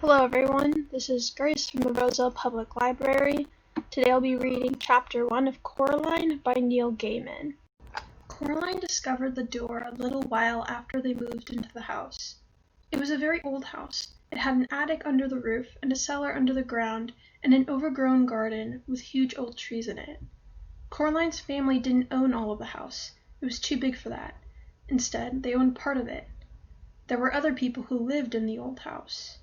Hello everyone, this is Grace from the Roseville Public Library. Today I'll be reading Chapter 1 of Coraline by Neil Gaiman. Coraline discovered the door a little while after they moved into the house. It was a very old house. It had an attic under the roof and a cellar under the ground and an overgrown garden with huge old trees in it. Coraline's family didn't own all of the house. It was too big for that. Instead, they owned part of it. There were other people who lived in the old house.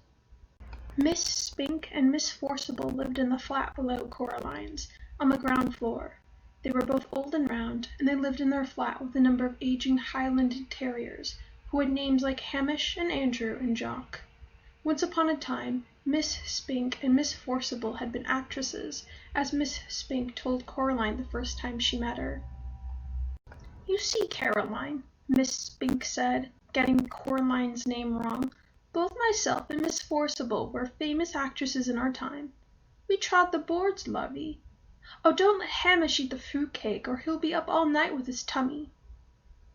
Miss Spink and Miss Forcible lived in the flat below Coraline's, on the ground floor. They were both old and round, and they lived in their flat with a number of aging Highland terriers, who had names like Hamish and Andrew and Jock. Once upon a time, Miss Spink and Miss Forcible had been actresses, as Miss Spink told Coraline the first time she met her. "You see, Caroline," Miss Spink said, getting Coraline's name wrong, "both myself and Miss Forcible were famous actresses in our time. We trod the boards, lovey. Oh, don't let Hamish eat the fruit cake, or he'll be up all night with his tummy."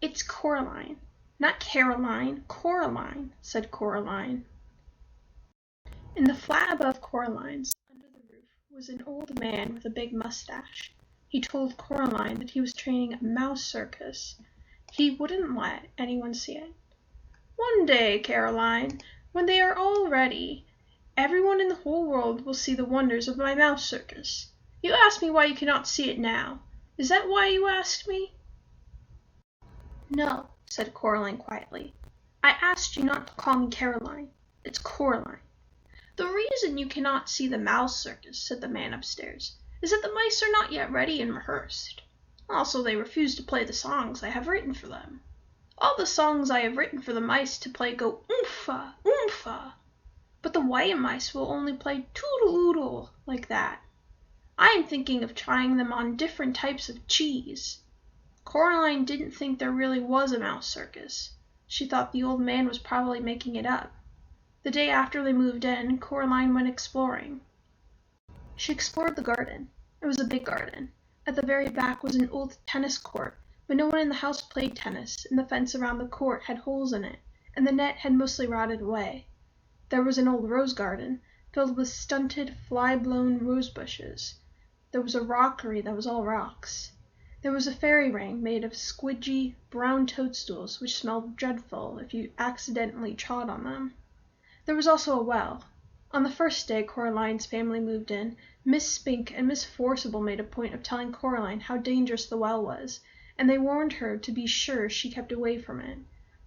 "It's Coraline, not Caroline, Coraline," said Coraline. In the flat above Coraline's, under the roof, was an old man with a big mustache. He told Coraline that he was training a mouse circus. He wouldn't let anyone see it. "One day, Caroline, when they are all ready, everyone in the whole world will see the wonders of my mouse circus. You ask me why you cannot see it now. Is that why you asked me?" "No," said Coraline quietly. "I asked you not to call me Caroline. It's Coraline." "The reason you cannot see the mouse circus," said the man upstairs, "is that the mice are not yet ready and rehearsed. Also, they refuse to play the songs I have written for them. All the songs I have written for the mice to play go oomfa, oomfa, but the white mice will only play toodle-oodle like that. I am thinking of trying them on different types of cheese." Coraline didn't think there really was a mouse circus. She thought the old man was probably making it up. The day after they moved in, Coraline went exploring. She explored the garden. It was a big garden. At the very back was an old tennis court, but no one in the house played tennis, and the fence around the court had holes in it, and the net had mostly rotted away. There was an old rose garden, filled with stunted, fly-blown rose bushes. There was a rockery that was all rocks. There was a fairy ring made of squidgy, brown toadstools which smelled dreadful if you accidentally trod on them. There was also a well. On the first day Coraline's family moved in, Miss Spink and Miss Forcible made a point of telling Coraline how dangerous the well was, and they warned her to be sure she kept away from it.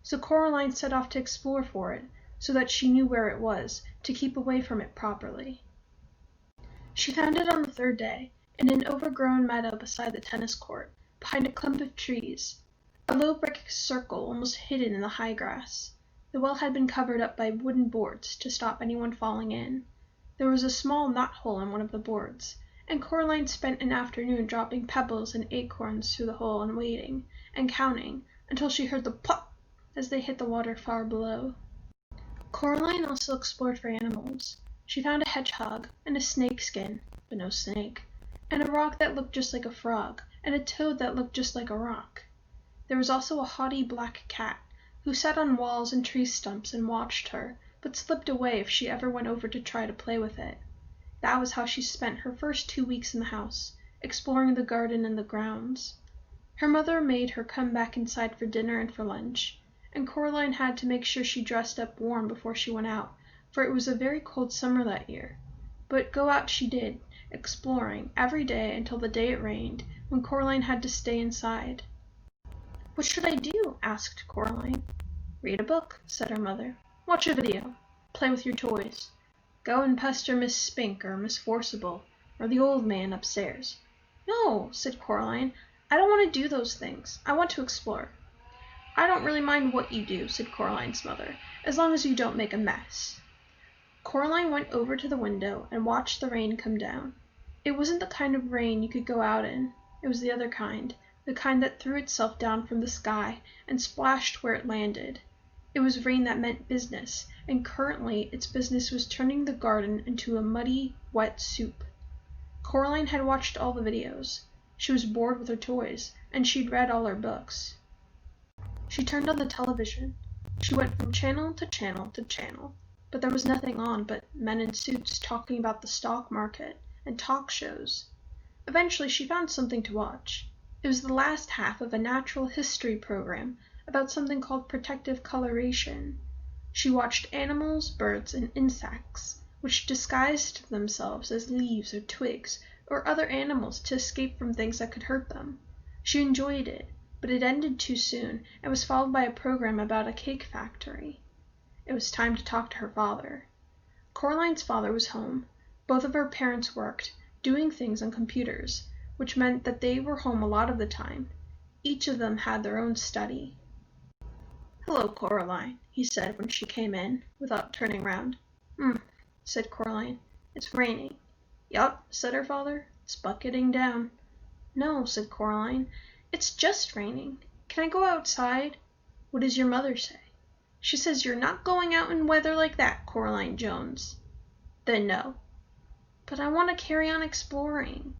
So Coraline set off to explore for it, so that she knew where it was, to keep away from it properly. She found it on the third day, in an overgrown meadow beside the tennis court, behind a clump of trees, a low brick circle almost hidden in the high grass. The well had been covered up by wooden boards to stop anyone falling in. There was a small knot-hole in one of the boards, and Coraline spent an afternoon dropping pebbles and acorns through the hole and waiting, and counting, until she heard the plop as they hit the water far below. Coraline also explored for animals. She found a hedgehog, and a snake skin, but no snake, and a rock that looked just like a frog, and a toad that looked just like a rock. There was also a haughty black cat, who sat on walls and tree stumps and watched her, but slipped away if she ever went over to try to play with it. That was how she spent her first 2 weeks in the house, exploring the garden and the grounds. Her mother made her come back inside for dinner and for lunch, and Coraline had to make sure she dressed up warm before she went out, for it was a very cold summer that year. But go out she did, exploring, every day until the day it rained, when Coraline had to stay inside. "What should I do?" asked Coraline. "Read a book," said her mother. "Watch a video. Play with your toys. Go and pester Miss Spink or Miss Forcible, or the old man upstairs." "No," said Coraline. "I don't want to do those things. I want to explore." "I don't really mind what you do," said Coraline's mother, "as long as you don't make a mess." Coraline went over to the window and watched the rain come down. It wasn't the kind of rain you could go out in. It was the other kind, the kind that threw itself down from the sky and splashed where it landed. It was rain that meant business, and currently its business was turning the garden into a muddy, wet soup. Coraline had watched all the videos. She was bored with her toys, and she'd read all her books. She turned on the television. She went from channel to channel to channel. but there was nothing on but men in suits talking about the stock market and talk shows. Eventually she found something to watch. It was the last half of a natural history program about something called protective coloration. She watched animals, birds, and insects, which disguised themselves as leaves or twigs or other animals to escape from things that could hurt them. She enjoyed it, but it ended too soon and was followed by a program about a cake factory. It was time to talk to her father. Coraline's father was home. Both of her parents worked, doing things on computers, which meant that they were home a lot of the time. Each of them had their own study. "Hello, Coraline," he said when she came in, without turning round. Said Coraline. "It's raining." "Yup," said her father. "It's bucketing down." "No," said Coraline. "It's just raining. Can I go outside?" "What does your mother say?" "She says you're not going out in weather like that, Coraline Jones." "Then no." "But I want to carry on exploring."